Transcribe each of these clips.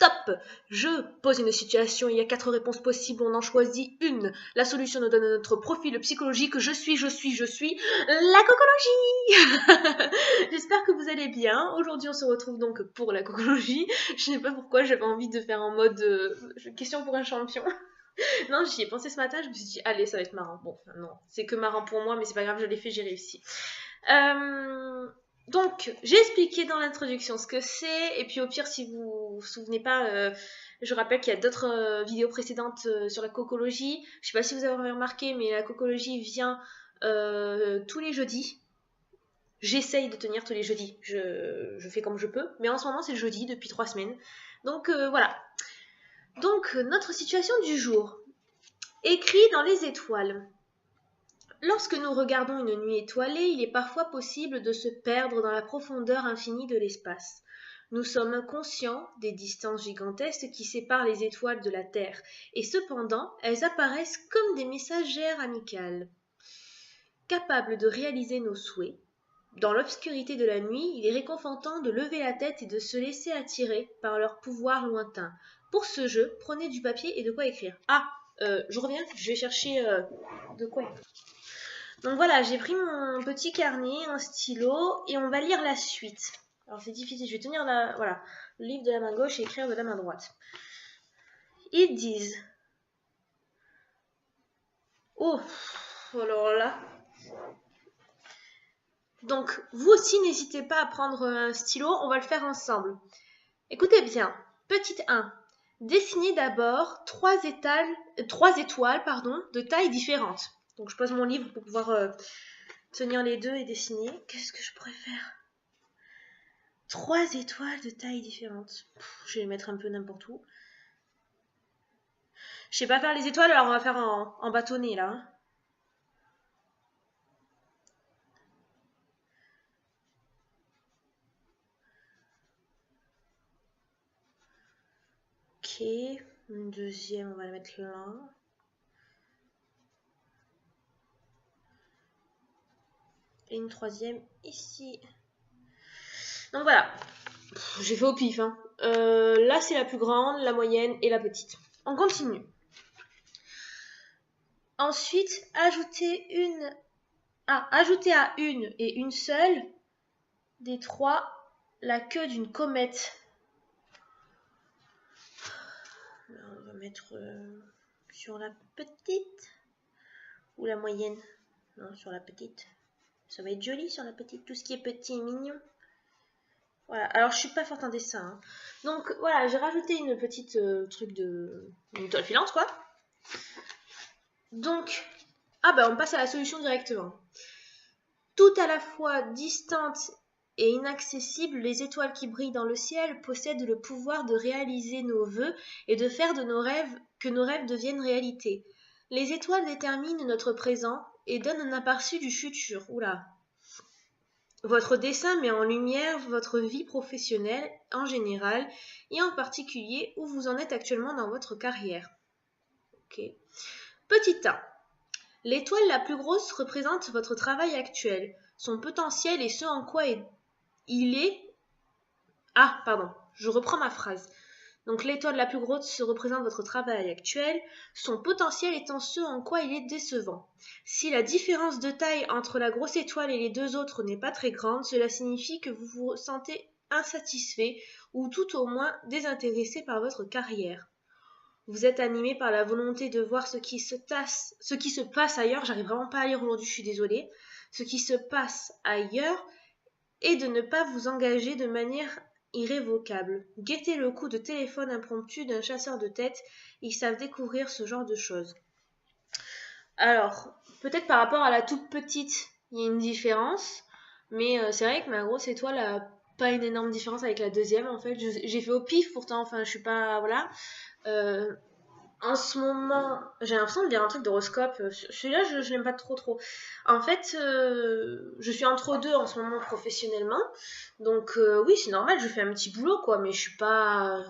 Top! Je pose une situation, il y a 4 réponses possibles, on en choisit une. La solution nous donne notre profil psychologique. Je suis la cocologie. J'espère que vous allez bien. Aujourd'hui, on se retrouve donc pour la cocologie. Je sais pas pourquoi j'avais envie de faire en mode question pour un champion. Non, j'y ai pensé ce matin, je me suis dit, allez, ça va être marrant. Bon, enfin, non, c'est que marrant pour moi, mais c'est pas grave, je l'ai fait, j'ai réussi. Donc, j'ai expliqué dans l'introduction ce que c'est, et puis au pire, si vous vous souvenez pas, je rappelle qu'il y a d'autres vidéos précédentes sur la cocologie. Je sais pas si vous avez remarqué, mais la cocologie vient tous les jeudis. J'essaye de tenir tous les jeudis, je fais comme je peux, mais en ce moment c'est le jeudi depuis 3 semaines. Donc voilà. Donc, notre situation du jour. Écrit dans les étoiles. Lorsque nous regardons une nuit étoilée, il est parfois possible de se perdre dans la profondeur infinie de l'espace. Nous sommes conscients des distances gigantesques qui séparent les étoiles de la Terre, et cependant, elles apparaissent comme des messagères amicales. Capables de réaliser nos souhaits, dans l'obscurité de la nuit, il est réconfortant de lever la tête et de se laisser attirer par leur pouvoir lointain. Pour ce jeu, prenez du papier et de quoi écrire. Je reviens, je vais chercher de quoi écrire. Donc voilà, j'ai pris mon petit carnet, un stylo, et on va lire la suite. Alors c'est difficile, je vais tenir le livre de la main gauche et écrire de la main droite. Ils disent... Oh, alors là... Donc vous aussi n'hésitez pas à prendre un stylo, on va le faire ensemble. Écoutez bien, petite 1. Dessinez d'abord 3 étoiles de taille différentes. Donc je pose mon livre pour pouvoir tenir les deux et dessiner. Qu'est-ce que je pourrais faire? 3 étoiles de taille différentes. Je vais les mettre un peu n'importe où. Je sais pas faire les étoiles, alors on va faire en bâtonnet là. Hein. Ok, une deuxième, on va la mettre là. Et une troisième ici. Donc voilà, j'ai fait au pif. Hein. Là c'est la plus grande, la moyenne et la petite. On continue. Ensuite, ajoutez à une et une seule des 3 la queue d'une comète. Alors, on va mettre sur la petite ou la moyenne. Non, sur la petite. Ça va être joli sur la petite, tout ce qui est petit et mignon. Voilà, alors je suis pas forte en dessin. Hein. Donc voilà, j'ai rajouté une petite truc de... une toile filante quoi. Donc, on passe à la solution directement. Tout à la fois distantes et inaccessibles, les étoiles qui brillent dans le ciel possèdent le pouvoir de réaliser nos vœux et de faire que nos rêves deviennent réalité. Les étoiles déterminent notre présent et donnent un aperçu du futur. Oula. Votre dessin met en lumière votre vie professionnelle en général et en particulier où vous en êtes actuellement dans votre carrière. Ok. Petit 1. L'étoile la plus grosse représente votre travail actuel, son potentiel et ce en quoi il est... je reprends ma phrase. Donc l'étoile la plus grosse représente votre travail actuel, son potentiel étant ce en quoi il est décevant. Si la différence de taille entre la grosse étoile et les deux autres n'est pas très grande, cela signifie que vous vous sentez insatisfait ou tout au moins désintéressé par votre carrière. Vous êtes animé par la volonté de voir ce qui se passe ailleurs, j'arrive vraiment pas à lire aujourd'hui, je suis désolée, ce qui se passe ailleurs et de ne pas vous engager de manière irrévocable. Guettez le coup de téléphone impromptu d'un chasseur de tête, ils savent découvrir ce genre de choses. Alors, peut-être par rapport à la toute petite, il y a une différence, mais c'est vrai que ma grosse étoile a pas une énorme différence avec la deuxième en fait. J'ai fait au pif pourtant, enfin je suis pas... voilà. En ce moment, j'ai l'impression de lire un truc d'horoscope. Celui-là, je l'aime pas trop. En fait, je suis entre deux en ce moment professionnellement. Donc oui, c'est normal, je fais un petit boulot, quoi. Mais je suis pas...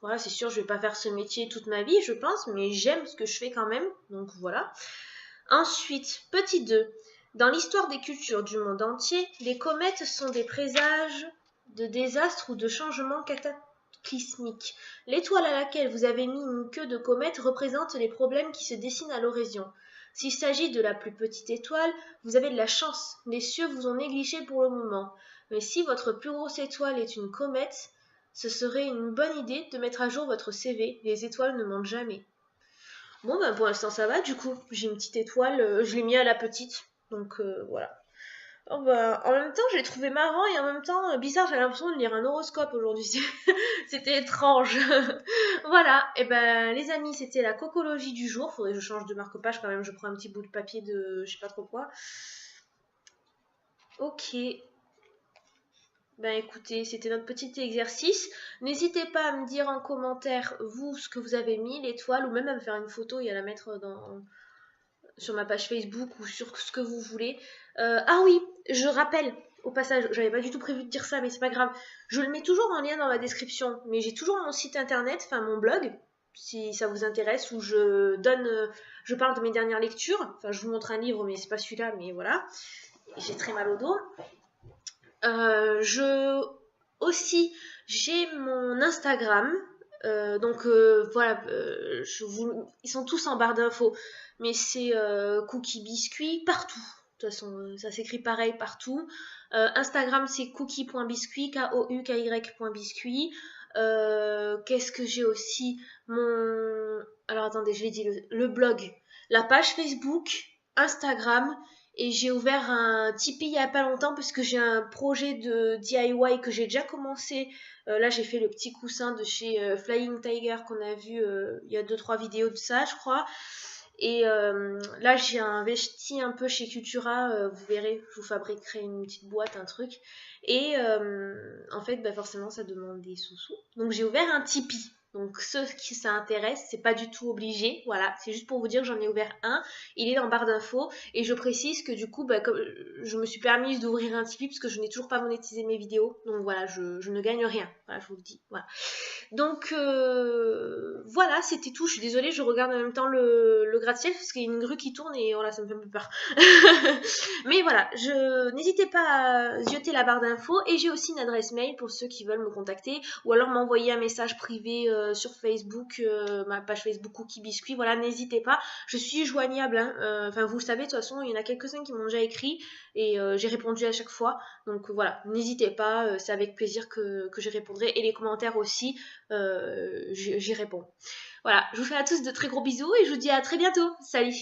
Voilà, c'est sûr, je vais pas faire ce métier toute ma vie, je pense. Mais j'aime ce que je fais quand même. Donc voilà. Ensuite, petit 2. Dans l'histoire des cultures du monde entier, les comètes sont des présages de désastres ou de changements cataclysmique. L'étoile à laquelle vous avez mis une queue de comète représente les problèmes qui se dessinent à l'horizon. S'il s'agit de la plus petite étoile, vous avez de la chance, les cieux vous ont négligé pour le moment. Mais si votre plus grosse étoile est une comète, ce serait une bonne idée de mettre à jour votre CV, les étoiles ne mentent jamais. Bon, ben pour l'instant ça va, du coup, j'ai une petite étoile, je l'ai mis à la petite, donc voilà. Oh, bah, en même temps, je l'ai trouvé marrant et en même temps bizarre, j'ai l'impression de lire un horoscope aujourd'hui, c'était étrange. Voilà, et ben les amis, c'était la cocologie du jour, faudrait que je change de marque-page quand même, je prends un petit bout de papier de je sais pas trop quoi. Ok. Ben écoutez, c'était notre petit exercice. N'hésitez pas à me dire en commentaire, vous, ce que vous avez mis, l'étoile, ou même à me faire une photo et à la mettre sur ma page Facebook ou sur ce que vous voulez. Ah oui, je rappelle, au passage, j'avais pas du tout prévu de dire ça, mais c'est pas grave. Je le mets toujours en lien dans la description, mais j'ai toujours mon site internet, enfin mon blog, si ça vous intéresse, où je parle de mes dernières lectures. Enfin, je vous montre un livre, mais c'est pas celui-là, mais voilà. J'ai très mal au dos. Aussi, j'ai mon Instagram. Donc voilà, ils sont tous en barre d'infos, mais c'est Cookie Biscuit partout. De toute façon, ça s'écrit pareil partout. Instagram, c'est cookie.biscuit, Kouky.biscuit. Qu'est-ce que j'ai aussi Alors attendez, je l'ai dit, le blog, la page Facebook, Instagram, et j'ai ouvert un Tipeee il y a pas longtemps parce que j'ai un projet de DIY que j'ai déjà commencé. Là, j'ai fait le petit coussin de chez Flying Tiger qu'on a vu il y a 2-3 vidéos de ça, je crois. Et là, j'ai investi un peu chez Cultura. Vous verrez, je vous fabriquerai une petite boîte, un truc. Et en fait, bah, forcément, ça demande des sous-sous. Donc, j'ai ouvert un Tipeee. Donc, ceux qui ça intéresse, c'est pas du tout obligé. Voilà, c'est juste pour vous dire que j'en ai ouvert un. Il est dans barre d'infos. Et je précise que du coup, bah, comme je me suis permise d'ouvrir un Tipeee parce que je n'ai toujours pas monétisé mes vidéos. Donc voilà, je ne gagne rien. Voilà, je vous le dis. Voilà. Donc voilà, c'était tout. Je suis désolée, je regarde en même temps le gratte-ciel parce qu'il y a une grue qui tourne et voilà, ça me fait un peu peur. Mais voilà, n'hésitez pas à zioter la barre d'infos et j'ai aussi une adresse mail pour ceux qui veulent me contacter ou alors m'envoyer un message privé sur Facebook, ma page Facebook Cookie Biscuit. Voilà, n'hésitez pas, je suis joignable. Hein. Enfin, vous le savez, de toute façon, il y en a quelques-uns qui m'ont déjà écrit et j'ai répondu à chaque fois. Donc voilà, n'hésitez pas, c'est avec plaisir que j'y répondrai et les commentaires aussi. J'y réponds. Voilà, je vous fais à tous de très gros bisous et je vous dis à très bientôt. Salut!